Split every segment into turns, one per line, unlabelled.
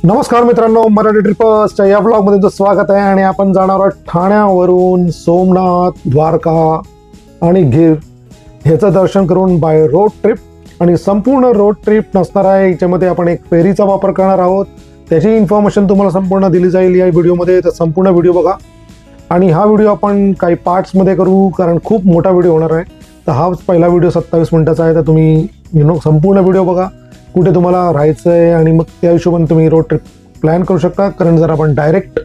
नमस्कार मित्रांनो, मराठी ट्रिपर्सच्या या ब्लॉगमध्ये तुमचं स्वागत आहे. आणि आपण जाणार आहोत ठाण्यावरून सोमनाथ, द्वारका आणि गीर ह्याचं दर्शन करून बाय रोड ट्रिप. आणि संपूर्ण रोड ट्रिप नसणार आहे, याच्यामध्ये आपण एक फेरीचा वापर करणार आहोत. त्याची इन्फॉर्मेशन तुम्हाला संपूर्ण दिली जाईल या व्हिडिओमध्ये, तर संपूर्ण व्हिडिओ बघा. आणि हा व्हिडिओ आपण काही पार्ट्समध्ये करू, कारण खूप मोठा व्हिडिओ होणार आहे. तर हा पहिला व्हिडिओ 27 मिनिटाचा आहे, तर तुम्ही संपूर्ण व्हिडिओ बघा, कुठे तुम्हाला राहायचं आहे आणि मग त्या हिशोबाने तुम्ही रोड ट्रिप प्लॅन करू शकता. कारण जर आपण डायरेक्ट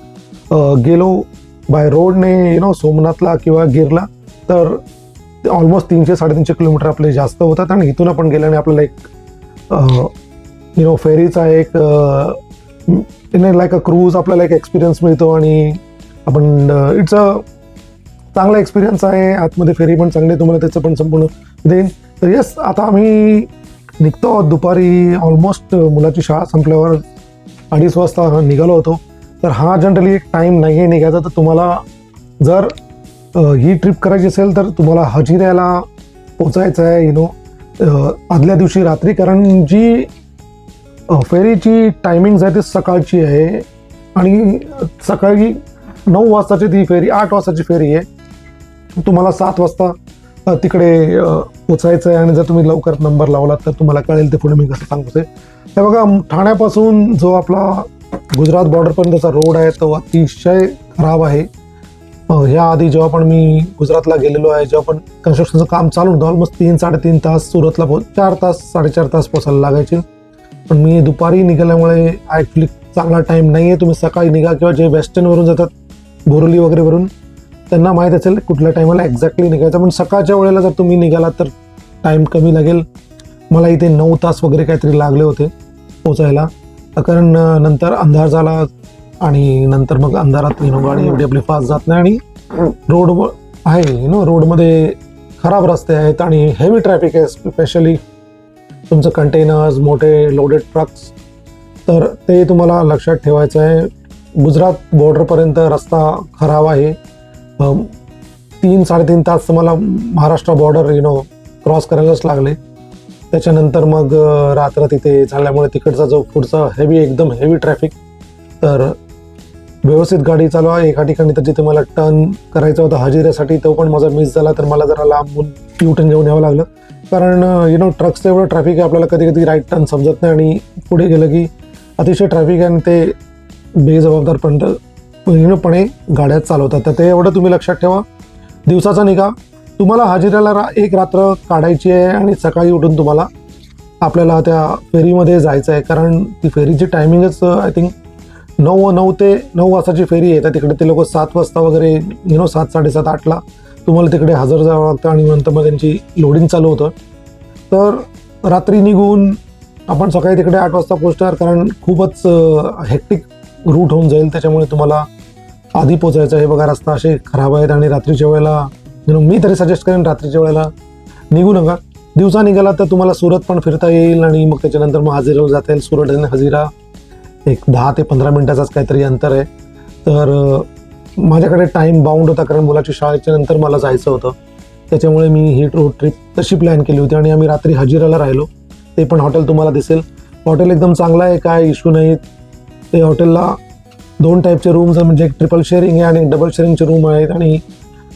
गेलो बाय रोडने सोमनाथला किंवा गिरला, तर ऑलमोस्ट 300-350 किलोमीटर आपले जास्त होतात. आणि इथून आपण गेल्याने आपल्याला एक फेरीचा एक लाईक अ क्रूज आपल्याला एक एक्सपिरियन्स मिळतो. आणि आपण इट्स अ चांगला एक्सपिरियन्स आहे. आतमध्ये फेरी पण चांगली, तुम्हाला त्याचं पण संपूर्ण देईन. तर येस, आता आम्ही निघतो दुपारी. ऑलमोस्ट मुलाची शाळा संपल्यावर 2:30 वाजता निघालो होतो. तर हा जनरली एक टाईम नाही आहे निघायचा. तर तुम्हाला जर ही ट्रिप करायची असेल तर तुम्हाला हजिऱ्याला पोचायचं आहे आदल्या दिवशी रात्री. कारण जी फेरीची टायमिंग्स आहे ती सकाळची आहे आणि सकाळी 9 वाजताची ती फेरी, 8 वाजताची फेरी आहे. तुम्हाला 7 वाजता तिकडे पोचायचं आहे. आणि जर तुम्ही लवकर नंबर लावलात तर तुम्हाला कळेल ते पुढे मी कसं सांगतो. हे बघा, ठाण्यापासून जो आपला गुजरात बॉर्डरपर्यंतचा रोड आहे तो अतिशय खराब आहे. ह्याआधी जेव्हा पण मी गुजरातला गेलेलो आहे, जेव्हा पण कन्स्ट्रक्शनचं काम चालू होतं, ऑलमोस्ट 3-3.5 तास सुरतला 4 तास 4.5 तास पोचायला लागायचे. पण मी दुपारी निघाल्यामुळे ॲक्च्युली चांगला टाईम नाही आहे. तुम्ही सकाळी निघा, किंवा जे वेस्टर्नवरून जातात बोरली वगैरेवरून, त्यांना माहीत असेल कुठल्या टायमाला एक्झॅक्टली निघायचं. पण सकाळच्या वेळेला जर तुम्ही निघालात तर टाईम कमी लागेल. मला इथे 9 तास वगैरे काहीतरी लागले होते पोचायला. कारण नंतर अंधार झाला आणि नंतर मग अंधारात गाडी एवढी आपली फास्ट जात नाही. आणि रोड आहे रोडमध्ये खराब रस्ते आहेत आणि हेवी ट्रॅफिक आहे. स्पेशली तुमचं कंटेनर्स, मोठे लोडेड ट्रक्स, तर ते तुम्हाला लक्षात ठेवायचं आहे. गुजरात बॉर्डरपर्यंत रस्ता खराब आहे. 3-3.5 तास मला महाराष्ट्र बॉर्डर क्रॉस करायलाच लागले. त्याच्यानंतर मग रात्र तिथे झाल्यामुळे तिकडचा जो पुढचा एकदम हेवी ट्रॅफिक. तर व्यवस्थित गाडी चालवा. एका ठिकाणी तर जिथे मला टर्न करायचा होता हजिऱ्यासाठी, तो पण माझा मिस झाला. तर मला जरा लांबून U-टर्न घेऊन यावं लागलं. कारण ट्रक्सचं एवढं ट्रॅफिक आहे, आपल्याला कधी कधी राईट टर्न समजत नाही. आणि पुढे गेलं की अतिशय ट्रॅफिक आहे आणि ते बेजबाबदारपणे पूर्णपणे गाड्या चालवतात. तर ते एवढं तुम्ही लक्षात ठेवा. दिवसाचा निघा. तुम्हाला हजिऱ्याला एक रात्र काढायची आहे आणि सकाळी उठून तुम्हाला आपल्याला त्या फेरीमध्ये जायचं आहे. कारण ती फेरीची टायमिंगच आय थिंक 9 ते 9 वाजताची फेरी आहे. तर तिकडे ते लोक 7 वाजता वगैरे 7, 7:30, 8ला तुम्हाला तिकडे हजर जावं लागतं. आणि नंतर मग त्यांची लोडिंग चालू होतं. तर रात्री निघून आपण सकाळी तिकडे 8 वाजता पोहोचणार. कारण खूपच हेक्टिक रूट होऊन जाईल, त्याच्यामुळे तुम्हाला आधी पोचायचं आहे. बघा, रस्ता असे खराब आहेत. आणि रात्रीच्या वेळेला मी तरी सजेस्ट करेन रात्रीच्या वेळेला निघू नका. दिवसा निघाला तर तुम्हाला सुरत पण फिरता येईल. आणि मग त्याच्यानंतर मग हजिराला जाता येईल. सुरत आणि हजिरा एक 10 ते 15 मिनिटाचाच काहीतरी अंतर आहे. तर माझ्याकडे टाईम बाउंड होता, कारण मुलाची शाळेच्या नंतर मला जायचं होतं. त्याच्यामुळे मी ही रोड ट्रिप तशी प्लॅन केली होती. आणि आम्ही रात्री हजिराला राहिलो. ते पण हॉटेल तुम्हाला दिसेल. हॉटेल एकदम चांगलं आहे, काय इश्यू नाहीत. ते हॉटेलला 2 टाईपचे रूम्स आहे, म्हणजे एक ट्रिपल शेअरिंग आहे आणि डबल शेअरिंगचे रूम आहेत. आणि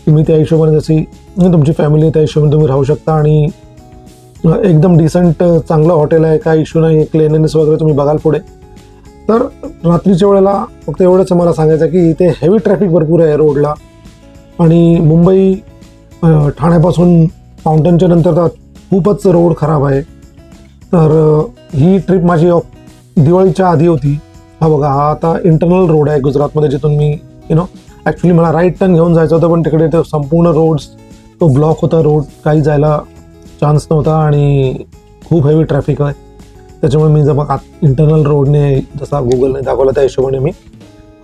तुम्ही त्या हिशोबाने जशी तुमची फॅमिली त्या हिशोबाने तुम्ही राहू शकता. आणि एकदम डिसेंट चांगलं हॉटेल आहे, काय इश्यू नाही. क्लिनलीनेस वगैरे तुम्ही बघाल पुढे. तर रात्रीच्या वेळेला फक्त एवढंच मला सांगायचं की इथे हेवी ट्रॅफिक भरपूर आहे रोडला. आणि मुंबई ठाण्यापासून फाउंटनच्या नंतर तर खूपच रोड खराब आहे. तर ही ट्रिप माझी दिवाळीच्या आधी होती. हा बघा, हा आता इंटरनल रोड आहे गुजरातमध्ये, जिथून मी ॲक्च्युली मला राईट टर्न घेऊन जायचं होतं. पण तिकडे ते संपूर्ण रोड्स तो ब्लॉक होता. रोड काही जायला चान्स नव्हता आणि खूप हेवी ट्रॅफिक आहे. त्याच्यामुळे मी जर इंटरनल रोडने जसा गुगलने दाखवला त्या हिशोबाने मी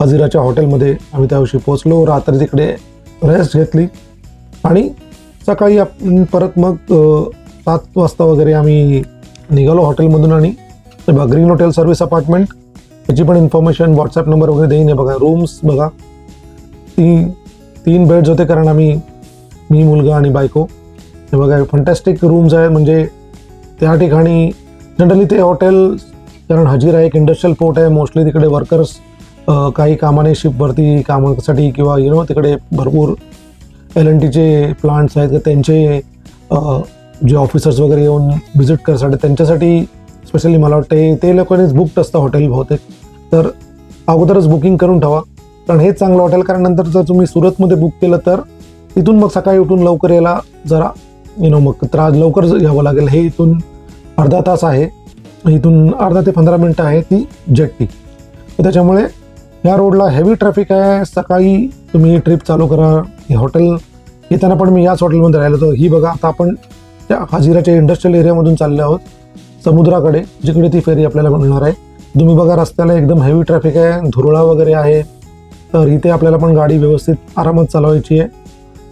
हजिराच्या हॉटेलमध्ये आम्ही त्या दिवशी पोचलो. रात्री तिकडे रेस्ट घेतली आणि सकाळी आपण परत मग 7 वाजता वगैरे आम्ही निघालो हॉटेलमधून. आणि ग्रीन हॉटेल सर्व्हिस अपार्टमेंट, याची पण इन्फॉर्मेशन व्हॉट्सॲप नंबर वगैरे देईन. आहे बघा, रूम्स बघा, 3 बेड्स होते. कारण मी मुलगा आणि बायको. हे बघा, फंटॅस्टिक रूम्स आहेत. म्हणजे त्या ठिकाणी जनरली ते हॉटेल कारण हजीरा एक इंडस्ट्रियल पोर्ट आहे. मोस्टली तिकडे वर्कर्स काही कामाने शिपवरती कामासाठी किंवा तिकडे भरपूर LNTचे प्लांट्स आहेत, तर त्यांचे जे ऑफिसर्स वगैरे येऊन व्हिजिट करायसाठी त्यांच्यासाठी स्पेशली मला वाटतं ते लोकांनीच बुकड असतं हॉटेल बहुतेक. तर अगोदरच बुकिंग करून ठेवा, कारण हेच चांगलं हॉटेल. कारण नंतर जर तुम्ही सुरतमध्ये बुक केलं तर तिथून मग सकाळी उठून लवकर यायला जरा मग लवकर यावं लागेल. हे इथून अर्धा तास आहे, इथून 10 ते 15 मिनटं आहे ती जेट्टी. तर त्याच्यामुळे या रोडला हेवी ट्रॅफिक आहे. सकाळी तुम्ही ट्रिप चालू करा. हे हॉटेल येताना पण मी याच हॉटेलमध्ये राहिलो होतो. ही बघा, आता आपण त्या हजीराच्या इंडस्ट्रियल एरियामधून चालले आहोत समुद्राकडे, जिकडे ती फेरी आपल्याला मिळणार आहे. तुम्ही बघा रस्त्याला एकदम हेवी ट्रॅफिक आहे, धुरळा वगैरे आहे. तर इथे आपल्याला पण गाडी व्यवस्थित आरामात चालवायची आहे,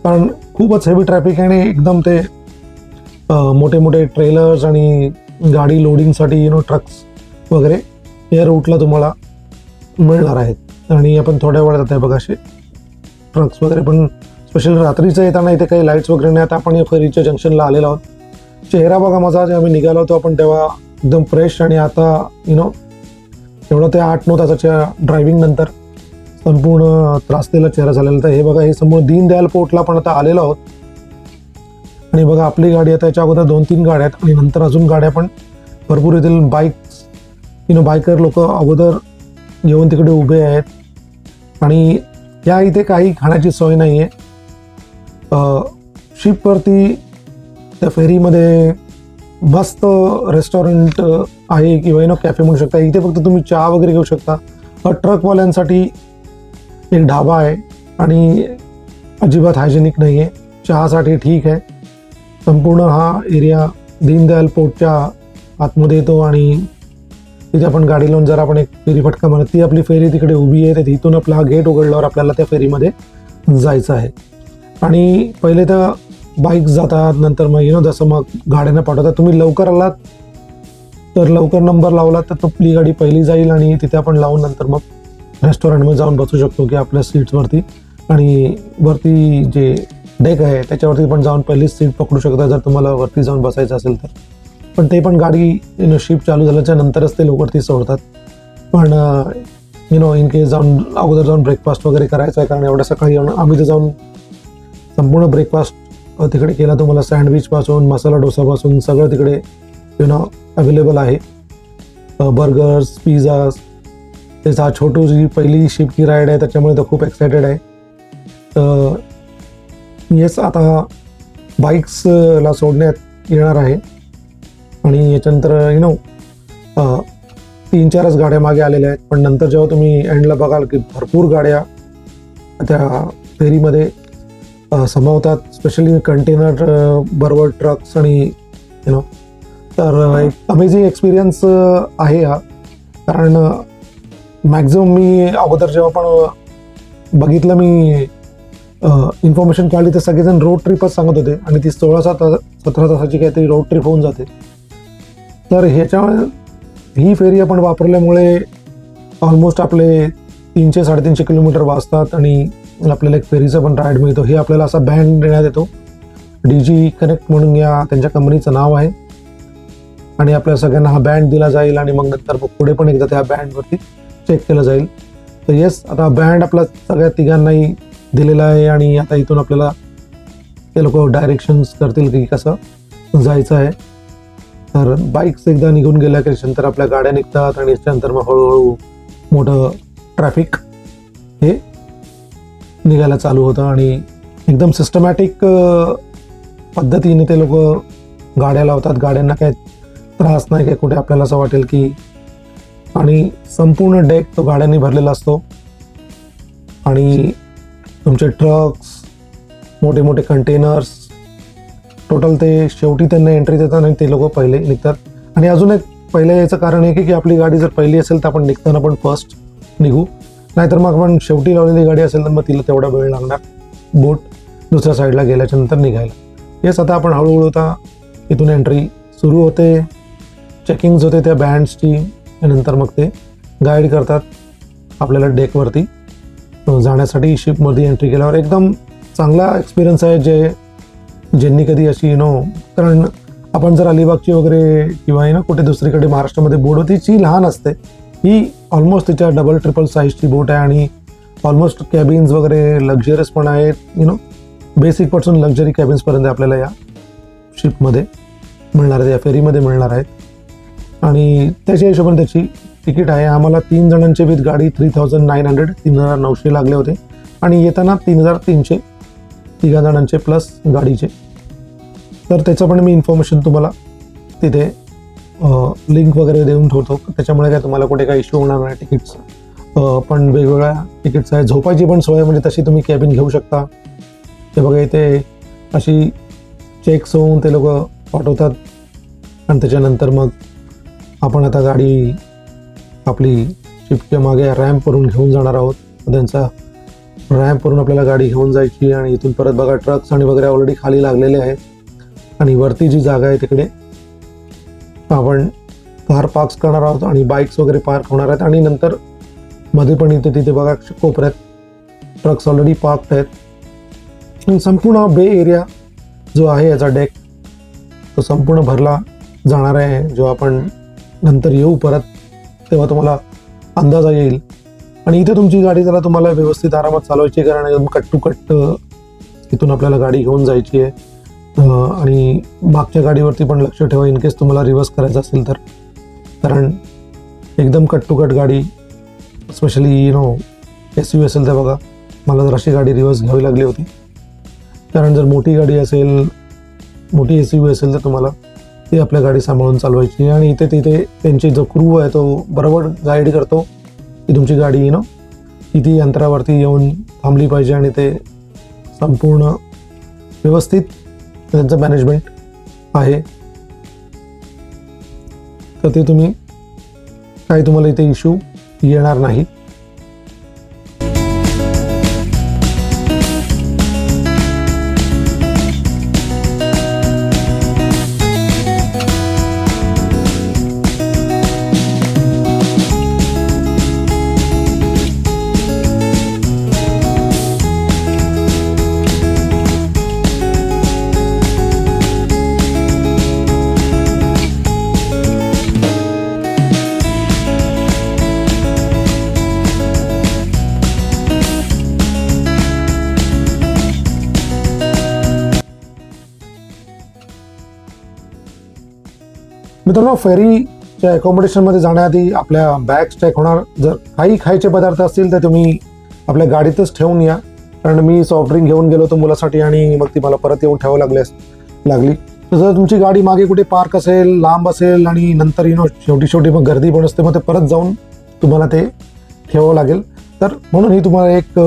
कारण खूपच हेवी ट्रॅफिक आहे. आणि एकदम ते मोठे मोठे ट्रेलर्स आणि गाडी लोडिंगसाठी ट्रक्स वगैरे या रूटला तुम्हाला मिळणार आहेत. आणि आपण थोड्या वेळात आता बघा असे ट्रक्स वगैरे पण स्पेशल रात्रीचं येताना इथे काही लाईट्स वगैरे नाही. आता आपण या फेरीच्या जंक्शनला आलेलो आहोत. चेहरा बघा माझा, जे आम्ही निघालो होतो आपण तेव्हा एकदम फ्रेश, आणि आता एवढं ते 8-9 तासाच्या ड्रायव्हिंग नंतर संपूर्ण त्रासलेला चेहरा झालेला. तर हे बघा, हे समोर दीनदयाल पोर्टला पण आता आलेलो आहोत. आणि बघा आपली गाडी आता याच्या अगोदर 2-3 गाड्या आहेत, आणि नंतर अजून गाड्या पण भरपूर येतील. बाईक्स बायकर लोक अगोदर येऊन तिकडे उभे आहेत. आणि या इथे काही खाण्याची सोय नाही आहे. शिपवरती त्या फेरीमध्ये मस्त रेस्टॉरंट आहे किंवा कॅफे म्हणू शकता. इथे फक्त तुम्ही चहा वगैरे घेऊ शकता. ट्रकवाल्यांसाठी एक ढाबा आहे, आणि अजिबात हायजेनिक नाही आहे. चहासाठी ठीक आहे. संपूर्ण हा एरिया दीनदयाल पोर्टच्या आतमध्ये येतो, आणि तिथे आपण गाडी लावून जर आपण एक फेरी फटका मारत, ती आपली फेरी तिकडे उभी आहे. तर तिथून आपला हा गेट उघडल्यावर आपल्याला त्या फेरीमध्ये जायचं आहे. आणि पहिले तर बाईक्स जातात, नंतर मग जसं मग गाड्यांना पाठवतात. तुम्ही लवकर आलात तर लवकर नंबर लावला तर आपली गाडी पहिली जाईल, आणि तिथे आपण लावून नंतर मग रेस्टॉरंटमध्ये जाऊन बसू शकतो की आपल्या सीट्सवरती. आणि वरती जे डेक आहे त्याच्यावरती पण जाऊन पहिलीच सीट पकडू शकता जर तुम्हाला वरती जाऊन बसायचं असेल तर. पण ते पण गाडी शिप चालू झाल्याच्या नंतरच ते वरती सोडतात. पण इन केस जाऊन अगोदर जाऊन ब्रेकफास्ट वगैरे करायचं आहे, कारण एवढ्या सकाळी आम्ही तर जाऊन संपूर्ण ब्रेकफास्ट तिकडे केला. तुम्हाला सँडविचपासून मसाला डोसापासून सगळं तिकडे अवेलेबल आहे. Burgers, pizzas. त्याचा छोटू जी पहिली शिपची राईड आहे त्याच्यामुळे तो खूप एक्सायटेड आहे. तर येस, आता बाईक्सला सोडण्यात येणार आहे. आणि याच्यानंतर 3-4च गाड्या मागे आलेल्या आहेत. पण नंतर जेव्हा तुम्ही एंडला बघाल की भरपूर गाड्या त्या फेरीमध्ये समावतात, स्पेशली कंटेनर बरोबर ट्रक्स. आणि तर एक अमेझिंग एक्सपिरियन्स आहे हा. कारण मॅक्झिमम मी अगोदर जेव्हा पण बघितलं, मी इन्फॉर्मेशन काढली तर सगळेजण रोड ट्रिपच सांगत होते, आणि ती 16-17 तासाची काहीतरी रोड ट्रिप होऊन जाते. तर ह्याच्यामुळे ही फेरी आपण वापरल्यामुळे ऑलमोस्ट आपले 300-350 किलोमीटर वाचतात, आणि आपल्याला एक फेरीचा पण राईड मिळतो. हे आपल्याला असा बँड देण्यात येतो. DG कनेक्ट म्हणून या त्यांच्या कंपनीचं नाव आहे. आणि आपल्या सगळ्यांना हा बँड दिला जाईल, आणि मग नंतर पुढे पण एकदा त्या बँडवरती चेक केलं जाईल. तर येस, आता बँड आपल्या सगळ्या तिघांनाही दिलेला आहे, आणि आता इथून आपल्याला ते लोक डायरेक्शन्स करतील की कसं जायचं आहे. तर बाईक्स एकदा निघून गेल्या की त्याच्यानंतर आपल्या गाड्या निघतात, आणि त्याच्यानंतर मग हळूहळू मोठं ट्रॅफिक हे निघायला चालू होतं. आणि एकदम सिस्टमॅटिक पद्धतीने ते लोक गाड्या लावतात. गाड्यांना काय त्रास नाही काय कुठे आपल्याला असं वाटेल की. आणि संपूर्ण डेक तो गाड्यांनी भरलेला असतो, आणि तुमचे ट्रक्स, मोठे मोठे कंटेनर्स, टोटल ते शेवटी त्यांना एंट्री देतात आणि ते लोक पहिले निघतात. आणि अजून एक पहिले याचं कारण आहे की आपली गाडी जर पहिली असेल तर आपण निघताना पण फर्स्ट निघू, नाहीतर मग आपण शेवटी लावलेली गाडी असेल तर मग तिला तेवढा वेळ लागणार बोट दुसऱ्या साईडला गेल्याच्या नंतर निघायला. येस, आता आपण हळूहळू आता इथून एंट्री सुरू होते. चेकिंग्स होते त्या बँड्सची, नंतर मग ते गाईड करतात आपल्याला डेकवरती जाण्यासाठी. शिपमध्ये एंट्री केल्यावर एकदम चांगला एक्सपिरियन्स आहे. ज्यांनी कधी अशी कारण आपण जर अलिबागची वगैरे किंवा आहे ना कुठे दुसरीकडे महाराष्ट्रामध्ये बोट होती जी लहान असते, ही ऑलमोस्ट तिच्या डबल ट्रिपल साईजची बोट आहे आणि ऑलमोस्ट कॅबिन्स वगैरे लक्झरियस पण आहेत, बेसिकपासून लक्झरी कॅबिन्सपर्यंत आपल्याला या शिपमध्ये मिळणार आहेत, या फेरीमध्ये मिळणार आहेत। आणि त्याच्या हिशोबाने त्याची तिकीट आहे, आम्हाला 3 जणांचे विथ गाडी 3900 3900 लागले होते आणि येताना 3300 3 जणांचे प्लस गाडीचे। तर त्याचं पण मी इन्फॉर्मेशन तुम्हाला तिथे लिंक वगैरे देऊन ठेवतो, त्याच्यामुळे काय तुम्हाला कुठे काही इश्यू होणार नाही। तिकीट्स पण वेगवेगळ्या तिकीट्स आहे, झोपायची पण सोय म्हणजे तशी तुम्ही कॅबिन घेऊ शकता। ते बघा इथे अशी चेक्स होऊन ते लोक पाठवतात आणि त्याच्यानंतर मग आपण आता गाडी आपली शिपच्या मागे रॅम्पवरून घेऊन जाणार आहोत। त्यांचा रॅम्पवरून आपल्याला गाडी घेऊन जायची आणि इथून परत बघा ट्रक्स आणि वगैरे ऑलरेडी खाली लागलेले आहेत आणि वरती जी जागा आहे तिकडे आपण कार पार्क्स करणार आहोत आणि बाईक्स वगैरे पार्क होणार आहेत आणि नंतर मध्ये पण इथे तिथे बघा कोपऱ्यात ट्रक्स ऑलरेडी पार्क्ड आहेत। संपूर्ण बे एरिया जो आहे याचा डेक तो संपूर्ण भरला जाणार आहे। जेव्हा आपण नंतर येऊ परत तेव्हा तुम्हाला अंदाजा येईल आणि इथे तुमची गाडी जरा तुम्हाला व्यवस्थित आरामात चालवायची आहे, कारण एकदम कट टू कट इथून आपल्याला गाडी घेऊन जायची आहे आणि मागच्या गाडीवरती पण लक्ष ठेवा इन केस तुम्हाला रिव्हर्स करायचं असेल तर, कारण एकदम कट टू कट गाडी स्पेशली SUV असेल तर बघा मला जर अशी गाडी रिव्हर्स घ्यावी लागली होती, कारण जर मोठी गाडी असेल मोठी SUV असेल तर तुम्हाला ती आपल्या गाडी सांभाळून चालवायची आणि इथे तिथे त्यांची जो क्रू आहे तो बरोबर गाईड करतो की तुमची गाडी किती अंतरावरती येऊन थांबली पाहिजे आणि ते संपूर्ण व्यवस्थित त्यांचं मॅनेजमेंट आहे। तर ते तुम्हाला इथे इश्यू येणार नाही। मित्रांनो, फेरीच्या अकोमोडेशनमध्ये जाण्याआधी आपल्या बॅग्स चेक होणार। जर काही खायचे पदार्थ असतील तर तुम्ही आपल्या गाडीतच ठेवून या, कारण मी सॉफ्ट ड्रिंक घेऊन गेलो होतो मुलासाठी आणि मग ती मला परत येऊन ठेवावं लागली। तर जर तुमची गाडी मागे कुठे पार्क असेल, लांब असेल आणि नंतर शेवटी मग गर्दी पण असते, मग ते परत जाऊन तुम्हाला ते ठेवावं लागेल। तर म्हणून ही तुम्हाला एक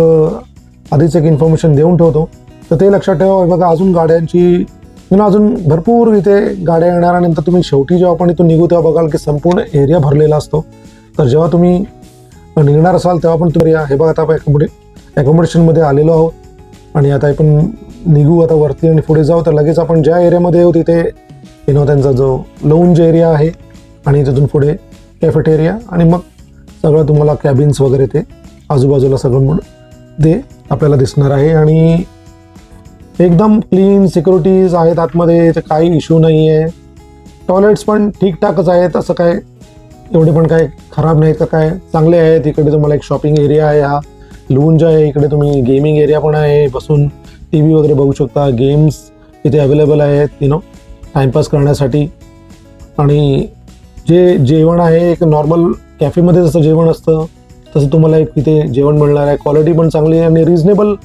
आधीच एक इन्फॉर्मेशन देऊन ठेवतो, तर ते लक्षात ठेवा। बघा अजून गाड्यांची अजून भरपूर इथे गाड्या येणार आणि नंतर तुम्ही शेवटी जेव्हा आपण इथून निघू तेव्हा बघाल की संपूर्ण एरिया भरलेला असतो। तर जेव्हा तुम्ही निघणार असाल तेव्हा पण तुम्ही हे बघा आता आपण अकोमोडेशनमध्ये आलेलो आहोत आणि आता आपण निघू आता वरती आणि पुढे जाऊ। तर लगेच आपण ज्या एरियामध्ये येऊ तिथे त्यांचा जो लाऊंज एरिया आहे आणि तिथून पुढे कॅफेटेरिया आणि मग सगळं तुम्हाला कॅबिन्स वगैरे ते आजूबाजूला सगळं ते आपल्याला दिसणार आहे आणि एकदम क्लीन सिक्युरिटीज आहेत आतमध्ये, ते काही इश्यू नाही आहे। टॉयलेट्स पण ठीकठाकच आहेत, असं काय एवढे पण काय खराब नाहीत का, काय चांगले आहेत। इकडे तुम्हाला एक शॉपिंग एरिया आहे, हा लूंज आहे, इकडे तुम्ही गेमिंग एरिया पण आहे, बसून TV वगैरे बघू शकता, गेम्स इथे अवेलेबल आहेत टाइमपास करण्यासाठी। आणि जे जेवण आहे एक नॉर्मल कॅफेमध्ये जसं जेवण असतं तसं तुम्हाला एक इथे जेवण मिळणार आहे। क्वालिटी पण चांगली आहे आणि रिजनेबल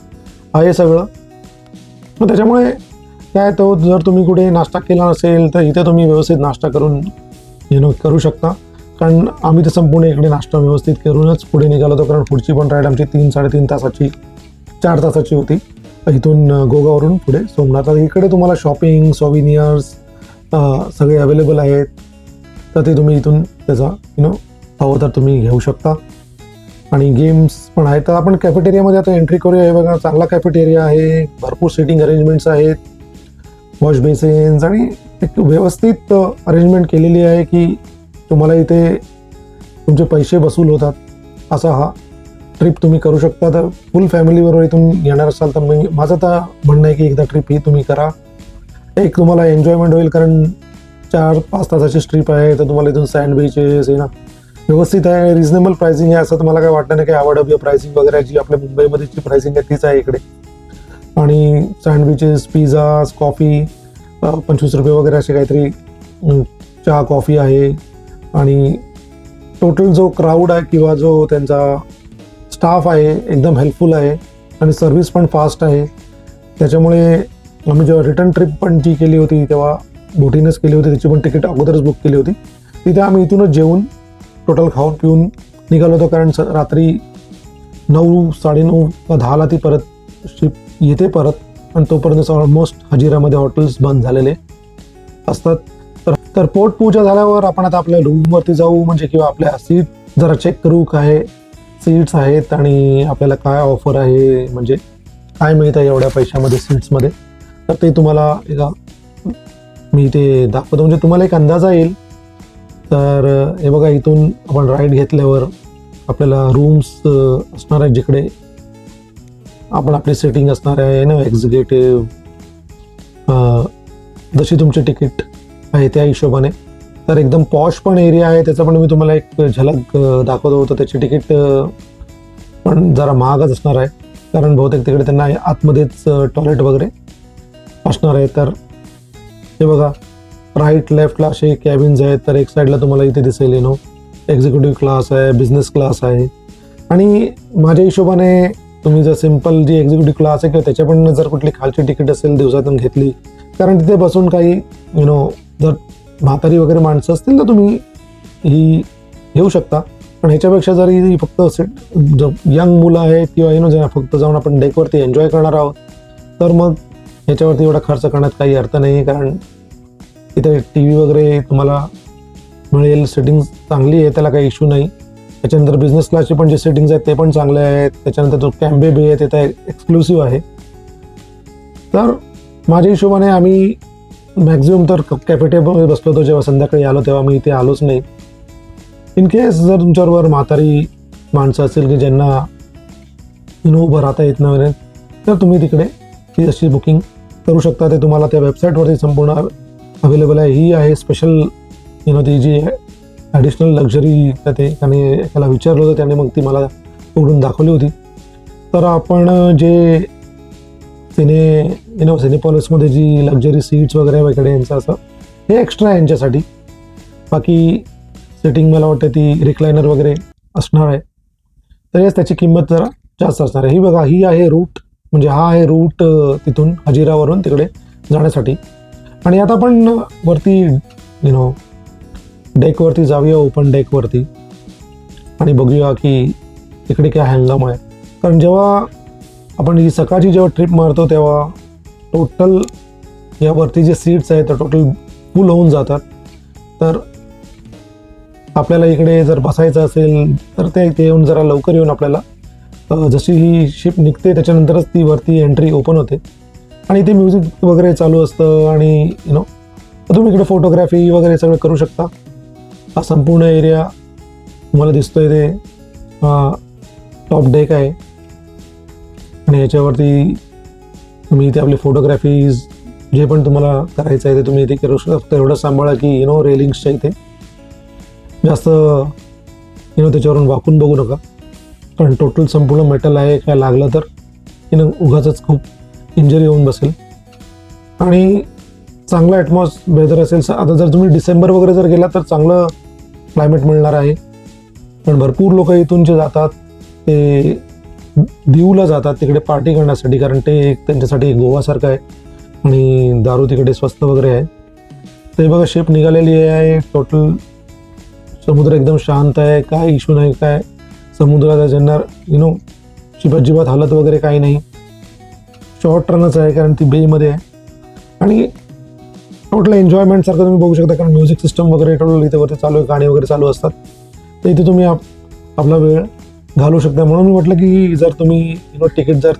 आहे सगळं। मग त्याच्यामुळे काय तो जर तुम्ही कुठे नाश्ता केला नसेल तर इथे तुम्ही व्यवस्थित नाश्ता करून करू शकता, कारण आम्ही तर संपूर्ण इकडे नाश्ता व्यवस्थित करूनच पुढे निघालो होतो, कारण पुढची पण राईड आमची 3-3.5 तासाची 4 तासाची होती इथून गोगावरून पुढे सोमनाथ। इकडे तुम्हाला शॉपिंग सॉव्हिनियर्स सगळे अवेलेबल आहेत, तर ते तुम्ही इथून त्याचा हवं तर तुम्ही घेऊ शकता आणि गेम्स पण आहेत। तर आपण कॅफेटेरियामध्ये आता एंट्री करूया। हे बघा चांगला कॅफेटेरिया आहे, भरपूर सिटिंग अरेंजमेंट्स आहेत, वॉश बेसिन्स आणि एक व्यवस्थित अरेंजमेंट केलेली आहे की तुम्हाला इथे तुमचे पैसे वसूल होतात असा हा ट्रिप तुम्ही करू शकता। तर फुल फॅमिलीबरोबर इथून येणार असाल तर माझं तर म्हणणं आहे की एकदा ट्रिप ही तुम्ही करा, एक तुम्हाला एन्जॉयमेंट होईल, कारण 4-5 तासाची ट्रिप आहे, तर तुम्हाला इथून सँडविचेस आहे ना व्यवस्थित आहे, रिजनेबल प्राइसिंग आहे. असं तर मला काय वाटतं नाही की आवडवी प्राइसिंग वगैरे जी आपल्या मुंबईमध्येची प्राइसिंग आहे तीच आहे इकडे. आणि सँडविचेस, पिझ्झाज, कॉफी 25 रुपये वगैरे असे काहीतरी चहा कॉफी आहे. आणि टोटल जो क्राऊड आहे किंवा जो त्यांचा स्टाफ आहे एकदम हेल्पफुल आहे आणि सर्व्हिस पण फास्ट आहे. त्याच्यामुळे आम्ही जेव्हा रिटर्न ट्रिप पण जी केली होती तेव्हा बोटीनेच केली होती, त्याची पण तिकीट अगोदरच बुक केली होती. तिथे आम्ही इथूनच जेवून टोटल खाऊन पिऊन निघालो होतो, कारण रात्री 9, 9:30 का 10ला ती परत शिप येते परत. आणि तोपर्यंत ऑलमोस्ट हजिरामध्ये हॉटेल्स बंद झालेले असतात. तर पोटपूजा झाल्यावर आपण आता आपल्या रूमवरती जाऊ, म्हणजे किंवा आपल्या सीट जरा चेक करू काय सीट्स आहेत आणि आपल्याला काय ऑफर आहे, म्हणजे काय मिळतं एवढ्या पैशामध्ये सीट्समध्ये. तर ते तुम्हाला एका मी ते दाखवतो, म्हणजे तुम्हाला एक अंदाजा येईल. तर हे बघा, इथून आपण राईड घेतल्यावर आपल्याला रूम्स असणार आहे जिकडे आपण आपली सेटिंग असणार आहे ना, एक्झिक्युटिव्ह जशी तुमची तिकीट आहे त्या हिशोबाने. तर एकदम पॉश पण एरिया आहे, त्याचा पण मी तुम्हाला एक झलक दाखवतो. तर त्याची तिकीट पण जरा महागच असणार आहे, कारण बहुतेक तिकडे त्यांना आतमध्येच टॉयलेट वगैरे असणार आहे. तर हे बघा, राईट लेफ्टला असे कॅबिन्स आहेत. तर एक साईडला तुम्हाला इथे दिसेल एक्झिक्युटिव्ह क्लास आहे, बिझनेस क्लास आहे. आणि माझ्या हिशोबाने तुम्ही जर सिम्पल जी एक्झिक्युटिव्ह क्लास आहे किंवा त्याच्या पण जर कुठली खालची तिकीट असेल दिवसातून घेतली, कारण तिथे बसून काही जर म्हातारी वगैरे माणसं असतील तर तुम्ही ही घेऊ शकता. पण ह्याच्यापेक्षा जर ही फक्त यंग मुलं आहेत किंवा ज्यांना फक्त जाऊन आपण डेकवरती एन्जॉय करणार आहोत, तर मग ह्याच्यावरती एवढा खर्च करण्यात काही अर्थ नाही. कारण इथे TV वगैरे तुम्हाला मिळेल, सेटिंग चांगली आहे, त्याला काही इश्यू नाही. त्याच्यानंतर बिझनेस क्लासचे पण जे सेटिंग्स आहेत ते पण चांगले आहेत. त्याच्यानंतर जो कॅम्बे बे आहे ते तर एक्सक्लुसिव्ह आहे. तर माझ्या हिशोबाने आम्ही मॅक्झिमम तर कॅफेटेरियामध्ये बसलो होतो. जेव्हा संध्याकाळी आलो तेव्हा मी इथे आलोच नाही. इन केस जर तुमच्याबरोबर म्हातारी माणसं असेल की ज्यांना उभं राहता येत नाही, तर तुम्ही तिकडे ती अशी बुकिंग करू शकता. ते तुम्हाला त्या वेबसाईटवरती संपूर्ण अवेलेबल आहे. ही आहे स्पेशल ती जी ॲडिशनल लक्झरी. ते एकाला विचारलं होतं, त्याने मग ती मला उघडून दाखवली होती. तर आपण जे सिनेपॉलिसमध्ये जी लक्झरी सीट्स वगैरे वगैरे यांचं असं हे एक्स्ट्रा आहे यांच्यासाठी. बाकी सेटिंग मला वाटतं ती रिक्लायनर वगैरे असणार आहे. तर याच त्याची किंमत जरा जास्त असणार आहे. ही बघा, ही आहे रूट, म्हणजे हा आहे रूट तिथून हजिरावरून तिकडे जाण्यासाठी. आणि आता आपण वरती डेकवरती जाऊया, ओपन डेकवरती, आणि बघूया की तिकडे काय हंगाम आहे. कारण जेव्हा आपण ही सकाळची जेव्हा ट्रिप मारतो तेव्हा टोटल यावरती जे सीट्स आहेत तर टोटल फुल होऊन जातात. तर आपल्याला इकडे जर बसायचं असेल तर ते येऊन जरा लवकर येऊन आपल्याला जशी ही शिप निघते त्याच्यानंतरच ती वरती एंट्री ओपन होते. आणि इथे म्युझिक वगैरे चालू असतं आणि तुम्ही इकडे फोटोग्राफी वगैरे सगळं करू शकता. हा संपूर्ण एरिया तुम्हाला दिसतोय ते टॉप डेक आहे. आणि याच्यावरती तुम्ही इथे आपली फोटोग्राफीज जे पण तुम्हाला करायचं आहे ते तुम्ही इथे करू शकता. एवढं सांभाळा की रेलिंग्सच्या इथे जास्त त्याच्यावरून वाकून बघू नका, कारण टोटल संपूर्ण मेटल आहे. काय लागलं तर उगाचच खूप इंजरी होऊन बसेल. आणि चांगला वेदर असेल. आता जर तुम्ही डिसेंबर वगैरे जर गेला तर चांगलं क्लायमेट मिळणार आहे. पण भरपूर लोक इथून जे जातात ते दीवला जातात तिकडे पार्टी करण्यासाठी, कारण ते त्यांच्यासाठी गोवासारखं आहे आणि दारू तिकडे स्वस्त वगैरे आहे. ते बघा, शिप निघालेली आहे. टोटल समुद्र एकदम शांत आहे, काय इश्यू नाही. काय समुद्राला ज्यांना शिप अजिबात हालत वगैरे काही नाही. शॉर्ट रनच आहे कारण ती बेमध्ये आहे. आणि टोटल एन्जॉयमेंटसारखं तुम्ही बघू शकता, कारण म्युझिक सिस्टम वगैरे टोटल इथे वरती चालू आहे, गाणी वगैरे चालू असतात. तर इथे तुम्ही आपला वेळ घालवू शकता. म्हणून मी म्हटलं की जर तुम्ही तिकीट जर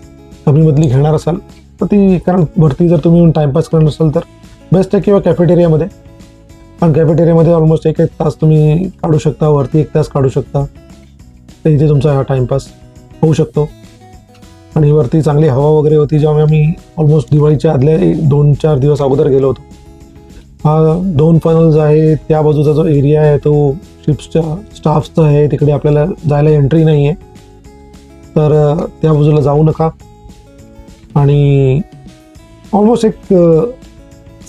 कमीमधली घेणार असाल तर ती, कारण वरती जर तुम्ही टाईमपास करणार असाल तर बेस्ट आहे. किंवा कॅफेटेरियामध्ये, पण कॅफेटेरियामध्ये ऑलमोस्ट एक तास तुम्ही काढू शकता, वरती 1 तास काढू शकता. तर इथे तुमचा हा टाईमपास होऊ शकतो. आणि वरती चांगली हवा वगैरे होती. जेव्हा आम्ही ऑलमोस्ट दिवाळीच्या आदल्या 2-4 दिवस अगोदर गेलो होतो हा 2 फनल्स आहे, त्या बाजूचा जो एरिया आहे तो शिप्सच्या स्टाफचा आहे, तिकडे आपल्याला जायला एंट्री नाही आहे, तर त्या बाजूला जाऊ नका. आणि ऑलमोस्ट एक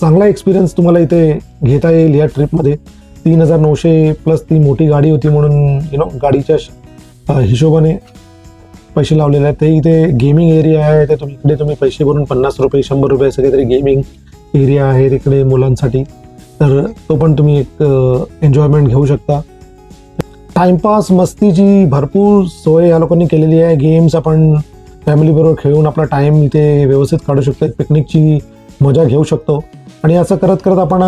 चांगला एक्सपिरियन्स तुम्हाला इथे घेता येईल या ट्रिपमध्ये. 3,900 प्लस ती मोठी गाडी होती म्हणून गाडीच्या हिशोबाने पैसे लावलेले आहेत. ते इथे गेमिंग एरिया आहे, ते तुम्ही पैसे भरून 50 रुपये 100 रुपये असं काहीतरी गेमिंग एरिया आहे तिकडे मुलांसाठी, तर तो पण तुम्ही एक एन्जॉयमेंट घेऊ शकता. टाइमपास मस्तीची भरपूर सोय या लोकांनी केलेली आहे. गेम्स आपण फॅमिलीबरोबर खेळून आपला टाईम इथे व्यवस्थित काढू शकतो, एक पिकनिकची मजा घेऊ शकतो. आणि असं करत करत आपण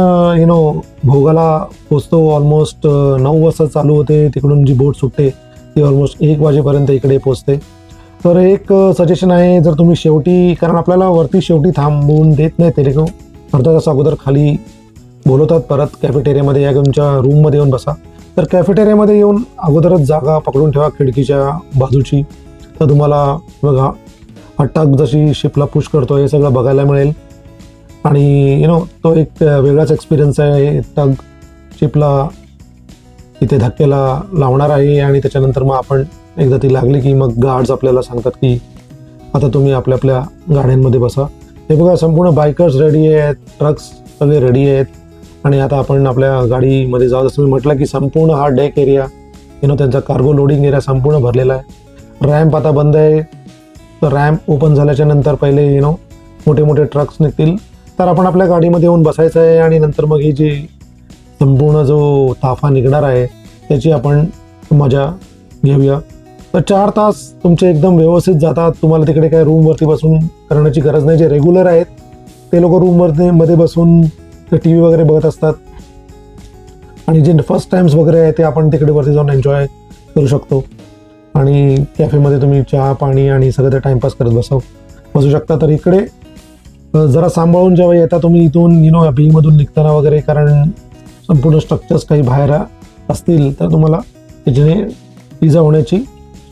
भोगाला पोचतो. ऑलमोस्ट 9 वाजता चालू होते, तिकडून जी बोट सुटते ती ऑलमोस्ट 1 वाजेपर्यंत इकडे पोचते. तर एक सजेशन आहे, जर तुम्ही शेवटी, कारण आपल्याला वरती शेवटी थांबवून देत नाही ते लोक, अर्धा तास अगोदर खाली बोलवतात परत कॅफेटेरियामध्ये या तुमच्या रूममध्ये येऊन बसा. तर कॅफेटेरियामध्ये येऊन अगोदरच जागा पकडून ठेवा खिडकीच्या बाजूची, तर तुम्हाला बघा हा टग जशी शिपला पुश करतो हे सगळं बघायला मिळेल. आणि तो एक वेगळाच एक्सपिरियन्स आहे. टग शिपला इथे धक्क्याला लावणार आहे आणि त्याच्यानंतर मग आपण एकदा ती लागली की मग गार्ड्स आपल्याला सांगतात की आता तुम्ही आपल्या आपल्या गाड्यांमध्ये बसा. हे बघा संपूर्ण बायकर्स रेडी आहेत, ट्रक्स सगळे रेडी आहेत आणि आता आपण आपल्या गाडीमध्ये जाऊ. जसं मी म्हटलं की संपूर्ण हा डेक एरिया त्यांचा कार्गो लोडिंग एरिया संपूर्ण भरलेला आहे. रॅम्प आता बंद आहे, तर रॅम्प ओपन झाल्याच्या नंतर पहिले मोठे मोठे ट्रक्स निघतील, तर आपण आपल्या गाडीमध्ये येऊन बसायचं आहे आणि नंतर मग ही जी संपूर्ण जो ताफा निघणार आहे त्याची आपण मजा घेऊया. तर 4 तास तुमचे एकदम व्यवस्थित जातात. तुम्हाला तिकडे काय रूमवरती बसून करण्याची गरज नाही. जे रेग्युलर आहेत ते लोक रूममध्ये बसून ते TV वगैरे बघत असतात आणि जे फर्स्ट टाइम्स वगैरे आहे ते आपण तिकडे वरती जाऊन एन्जॉय करू शकतो. आणि कॅफेमध्ये तुम्ही चहा पाणी आणि सगळं ते टाईमपास करत बसू शकता. तर इकडे जरा सांभाळून जेव्हा येता तुम्ही इथून बीमधून निघताना वगैरे, कारण संपूर्ण स्ट्रक्चर्स काही बाहेर असतील तर तुम्हाला त्याच्याने इजा होण्याची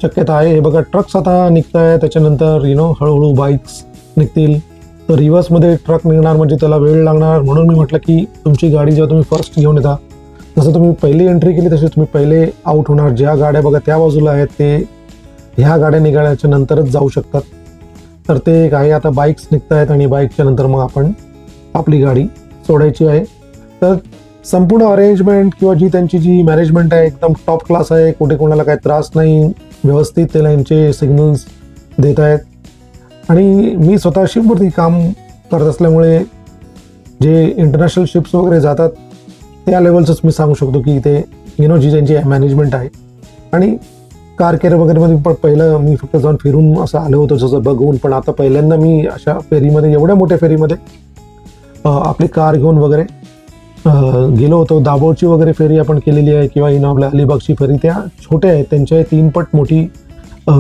शक्यता आहे. हे बघा ट्रक्स आता निघत आहे, त्याच्यानंतर हळूहळू बाईक्स निघतील. तर रिव्हर्समध्ये ट्रक निघणार म्हणजे त्याला वेळ लागणार. म्हणून मी म्हटलं की तुमची गाडी जेव्हा तुम्ही फर्स्ट घेऊन येता, जसं तुम्ही पहिली एंट्री केली तशी तुम्ही पहिले आउट होणार. ज्या गाड्या बघा त्या बाजूला आहेत ते ह्या गाड्या निघाल्याच्या नंतरच जाऊ शकतात. तर ते काही आता बाईक्स निघत आहेत आणि बाईकच्या नंतर मग आपण आपली गाडी सोडायची आहे. तर संपूर्ण अरेंजमेंट किंवा त्यांची जी मॅनेजमेंट आहे एकदम टॉप क्लास आहे. कुठे कोणाला काही त्रास नाही, व्यवस्थित त्याला यांचे सिग्नल्स देत आहेत. आणि मी स्वतः शिपवरती काम करत असल्यामुळे जे इंटरनॅशनल शिप्स वगैरे जातात त्या लेवलचंच मी सांगू शकतो की ते जी त्यांची मॅनेजमेंट आहे. आणि कार केअर वगैरेमध्ये पण पहिलं मी फक्त जाऊन फिरून असं आलो होतो जसं बघून, पण आता पहिल्यांदा मी अशा फेरीमध्ये, एवढ्या मोठ्या फेरीमध्ये आपली कार घेऊन वगैरे गेलो होतो. दाभोळची वगैरे फेरी आपण केलेली आहे किंवा आपल्या अलिबागची फेरी, त्या छोट्या आहेत, त्यांच्या 3 पट मोठी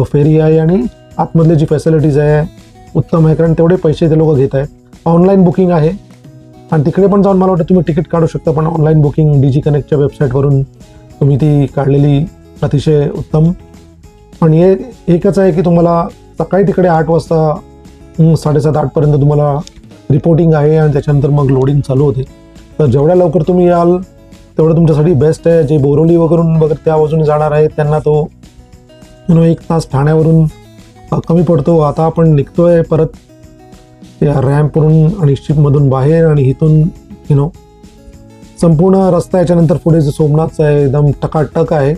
फेरी आहे आणि आतमधली जी फॅसिलिटीज आहे उत्तम आहे, कारण तेवढे पैसे ते लोक घेत आहेत. ऑनलाईन बुकिंग आहे आणि तिकडे पण जाऊन मला वाटतं तुम्ही तिकीट काढू शकता, पण ऑनलाईन बुकिंग DG कनेक्टच्या वेबसाईटवरून तुम्ही ती काढलेली अतिशय उत्तम. पण हे एकच आहे की तुम्हाला सकाळी तिकडे 8 वाजता 7:30-8 पर्यंत तुम्हाला रिपोर्टिंग आहे आणि त्याच्यानंतर मग लोडिंग चालू होते. तर जेवढ्या लवकर तुम्ही याल तेवढं तुमच्यासाठी बेस्ट आहे. जे बोरिवली वगैरे त्या बाजूने जाणार आहेत त्यांना तो 1 तास ठाण्यावरून कमी पडतो. आता आपण निघतोय परत या रॅम्पवरून आणि शिपमधून बाहेर आणि इथून संपूर्ण रस्ता याच्यानंतर पुढे जे सोमनाथचं आहे एकदम टकाटक आहे.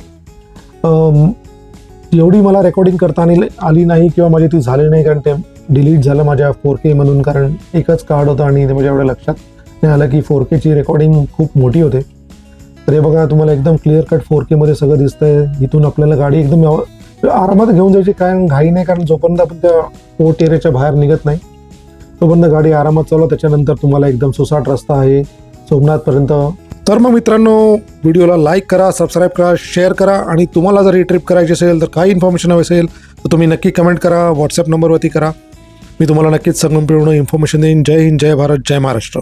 एवढी मला रेकॉर्डिंग करता आली नाही किंवा माझी ती झाली नाही, कारण ते डिलीट झालं माझ्या 4K म्हणून, कारण एकच कार्ड होतं आणि ते माझ्या एवढ्या लक्षात नाही आलं की 4Kची रेकॉर्डिंग खूप मोठी होते. तर हे बघा तुम्हाला एकदम क्लिअर कट 4K मध्ये सगळं दिसतंय. इथून आपल्याला गाडी एकदम आरामात घेऊन जायची, काय घाई नाही, कारण जोपर्यंत आपण त्या पोर्ट एरियाच्या बाहेर निघत नाही तोपर्यंत गाडी आरामात चालवा. त्याच्यानंतर तुम्हाला एकदम सुसाट रस्ता आहे सोमनाथपर्यंत. तर मग मित्रांनो, व्हिडिओला लाईक करा, सबस्क्राईब करा, शेअर करा आणि तुम्हाला जर ही ट्रिप करायची असेल तर काही इन्फॉर्मेशन हवी असेल तर तुम्ही नक्की कमेंट करा, व्हॉट्सअप नंबरवरती करा. मी तुम्हाला नक्कीच संपूर्ण इन्फॉर्मेशन देईन. जय हिंद, जय भारत, जय महाराष्ट्र.